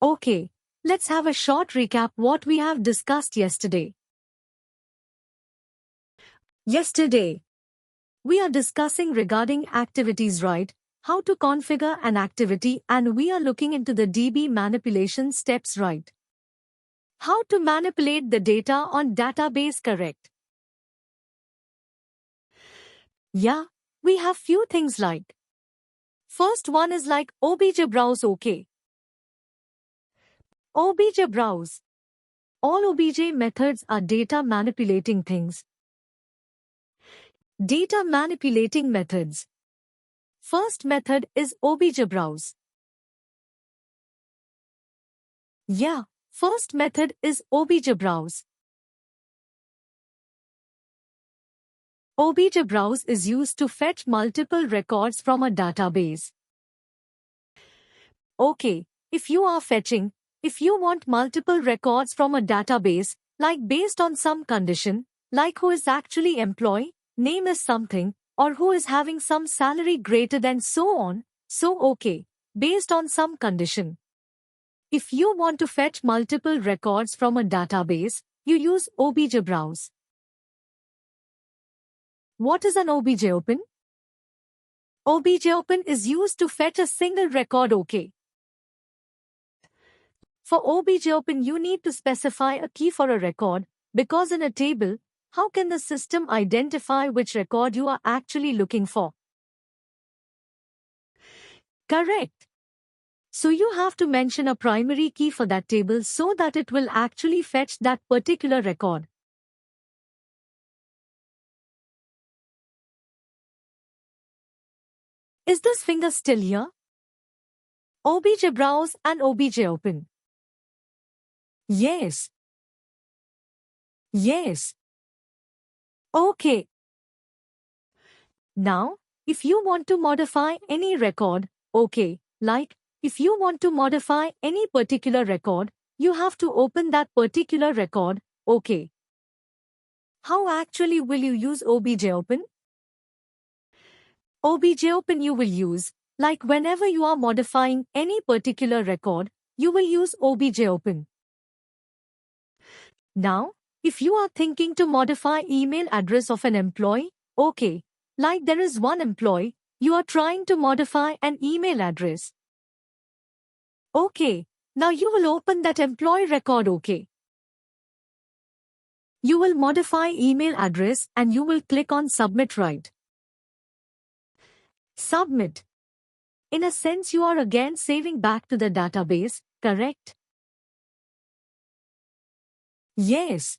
Okay, let's have a short recap what we have discussed yesterday. Yesterday, we are discussing regarding activities, right? How to configure an activity, and we are looking into the DB manipulation steps, right? How to manipulate the data on database, correct? Yeah, we have few things like. First one is like OBJIPROS, okay. OBJIPROS. All OBJ methods are data manipulating things. Data manipulating methods. First method is OBJIPROS. Yeah, first method is OBJIPROS. OBJIPROS is used to fetch multiple records from a database. Okay, if you want multiple records from a database, like based on some condition, like who is actually employee, name is something, or who is having some salary greater than so on, so okay, based on some condition. If you want to fetch multiple records from a database, you use OBJIPROS. What is an OBJOpen? OBJOpen is used to fetch a single record, okay. For OBJOpen, you need to specify a key for a record, because in a table, how can the system identify which record you are actually looking for? Correct. So you have to mention a primary key for that table so that it will actually fetch that particular record. Is this finger still here? OBJIPROS and OBJOpen. Yes. Yes. Okay. Now, if you want to modify any record, okay, like, if you want to modify any particular record, you have to open that particular record, okay. How actually will you use OBJOpen? OBJOpen you will use, like whenever you are modifying any particular record, you will use OBJOpen. Now, if you are thinking to modify email address of an employee, okay, like there is one employee, you are trying to modify an email address. Okay, now you will open that employee record, okay. You will modify email address and you will click on submit, right? Submit. In a sense, you are again saving back to the database, correct? Yes.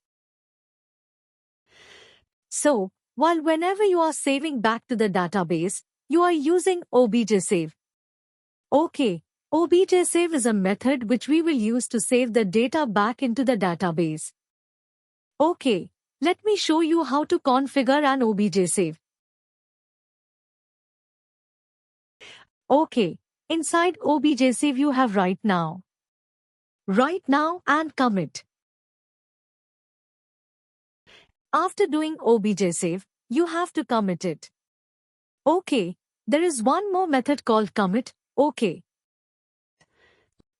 So, while whenever you are saving back to the database, you are using OBJSave. Okay, OBJSave is a method which we will use to save the data back into the database. Okay, let me show you how to configure an OBJSave. Okay, inside OBJSave you have right now and commit. After doing OBJSave, you have to commit it. Okay, there is one more method called commit, okay.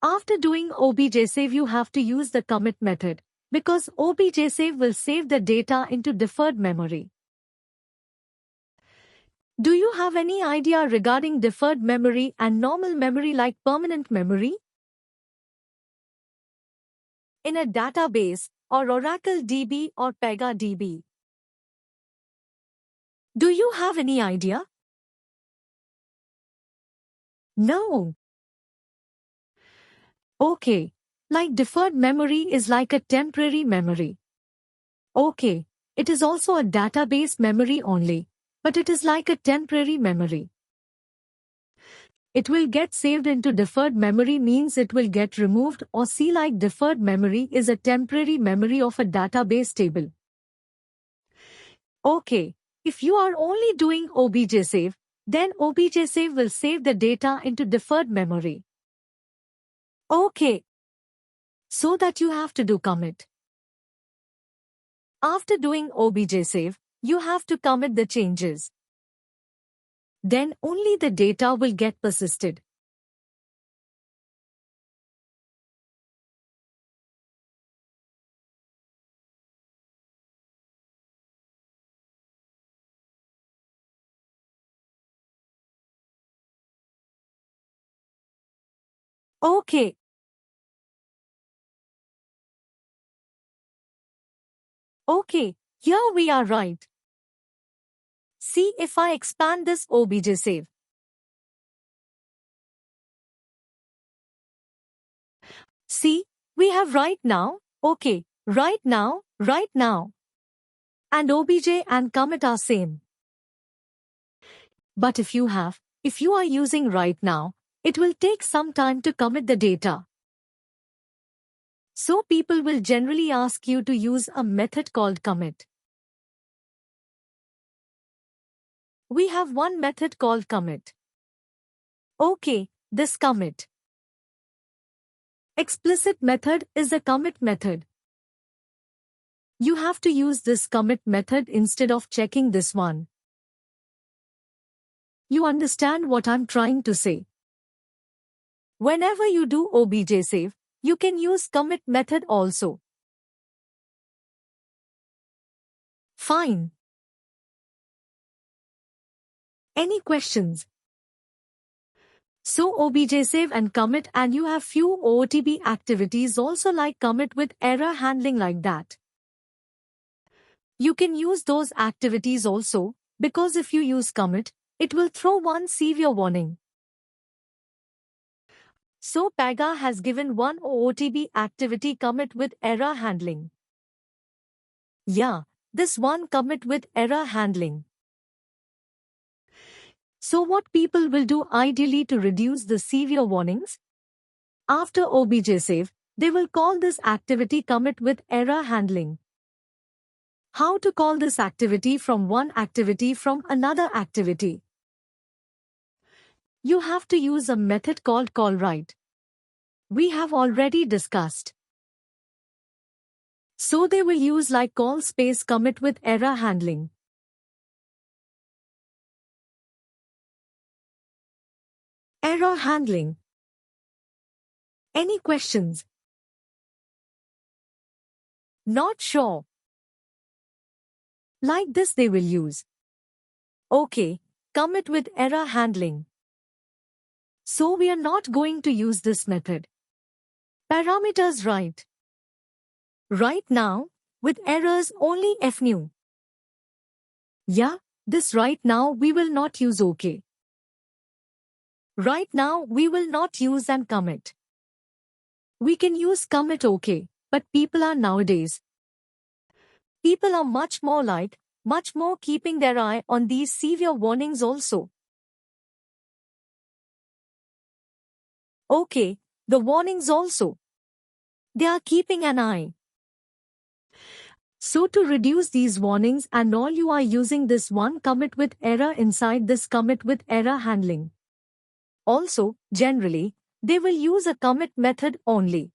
After doing OBJSave, you have to use the commit method, because OBJSave will save the data into deferred memory. Do you have any idea regarding deferred memory and normal memory like permanent memory? In a database, or Oracle DB or Pega DB. Do you have any idea? No. Okay, like deferred memory is like a temporary memory. Okay, it is also a database memory only, but it is like a temporary memory. It will get saved into deferred memory means it will get removed, or see like deferred memory is a temporary memory of a database table. Okay, if you are only doing OBJSave, then OBJSave will save the data into deferred memory. Okay. So that you have to do commit. After doing OBJSave, you have to commit the changes. Then only the data will get persisted. Okay. Okay, here we are right. See if I expand this obj save. See, we have right now, okay, right now, right now. And obj and commit are same. But if you are using right now, it will take some time to commit the data. So people will generally ask you to use a method called commit. We have one method called commit. Okay, this commit. Explicit method is a commit method. You have to use this commit method instead of checking this one. You understand what I'm trying to say? Whenever you do obj save, you can use commit method also. Fine. Any questions? So obj save and commit, and you have few OOTB activities also like commit with error handling like that. You can use those activities also, because if you use commit, it will throw one severe warning. So Pega has given one OOTB activity commit with error handling. Yeah, this one commit with error handling. So what people will do ideally to reduce the severe warnings? After obj save, they will call this activity commit with error handling. How to call this activity from one activity from another activity? You have to use a method called callWrite. We have already discussed. So they will use like call space commit with error handling. Error handling. Any questions? Not sure. Like this they will use. Okay, commit with error handling. So we are not going to use this method. Parameters right. Right now, with errors only fnew. Yeah, this right now we will not use OK. Right now we will not use and commit. We can use commit OK, but people are nowadays. People are much more keeping their eye on these severe warnings also. Okay, the warnings also. They are keeping an eye. So to reduce these warnings and all, you are using this one commit with error inside this commit with error handling. Also, generally, they will use a commit method only.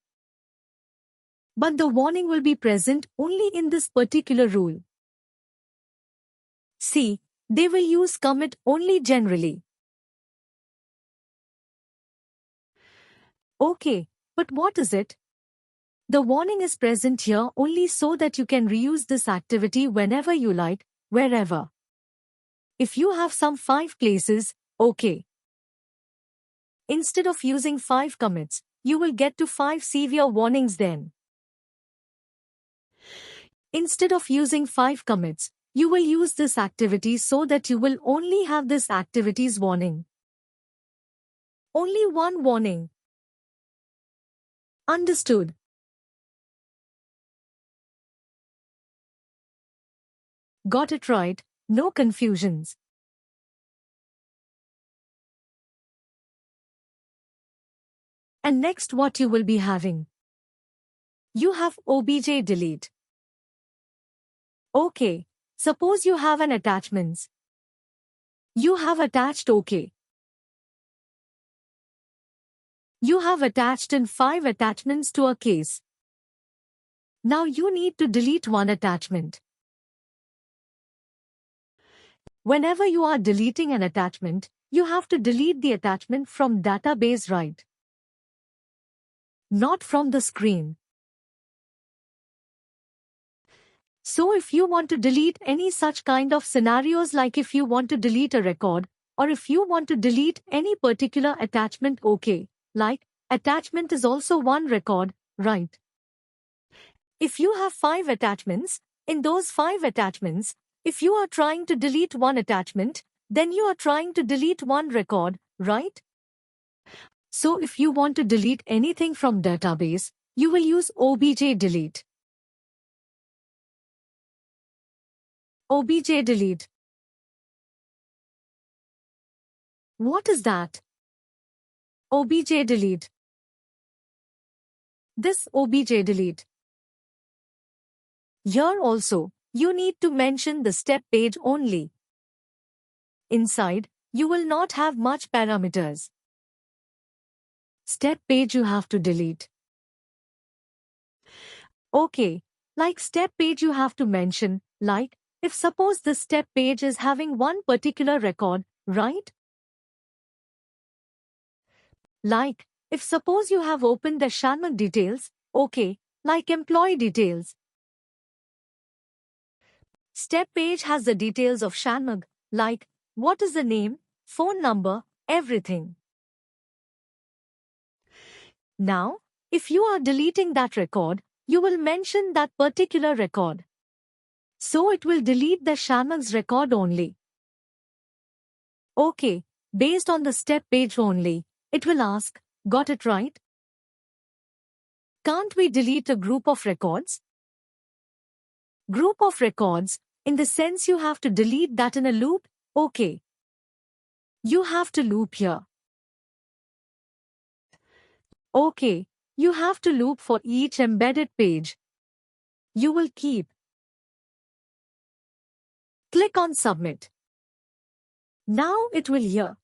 But the warning will be present only in this particular rule. See, they will use commit only generally. Okay, but what is it? The warning is present here only so that you can reuse this activity whenever you like, wherever. If you have some 5 places, okay. Instead of using 5 commits, you will get to 5 severe warnings then. Instead of using 5 commits, you will use this activity so that you will only have this activity's warning. Only one warning. Understood. Got it right, no confusions. And next what you will be having? You have obj delete. Okay, suppose you have an attachments. You have attached OK. You have attached in 5 attachments to a case. Now you need to delete one attachment. Whenever you are deleting an attachment, you have to delete the attachment from database, right? Not from the screen. So if you want to delete any such kind of scenarios, like if you want to delete a record, or if you want to delete any particular attachment, okay, like Attachment is also one record, right? If you have 5 attachments, in those 5 attachments, if you are trying to delete one attachment, then you are trying to delete one record, right? So if you want to delete anything from database, you will use obj delete. OBJ delete. What is that? OBJ delete. This OBJ delete. Here also, you need to mention the step page only. Inside, you will not have much parameters. Step page you have to delete. Okay, like step page you have to mention, like, if suppose this step page is having one particular record, right? Like, if suppose you have opened the Shanmug details, okay, like employee details. Step page has the details of Shanmug, like, what is the name, phone number, everything. Now, if you are deleting that record, you will mention that particular record. So it will delete the Shanmug's record only. Okay, based on the step page only, it will ask, got it right? Can't we delete a group of records? Group of records, in the sense you have to delete that in a loop, okay. You have to loop here. Okay, you have to loop for each embedded page. You will keep. Click on submit. Now it will here.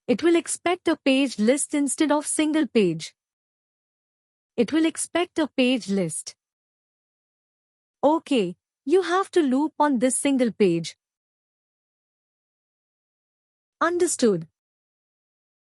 It will expect a page list instead of single page. It will expect a page list. Okay, you have to loop on this single page. Understood.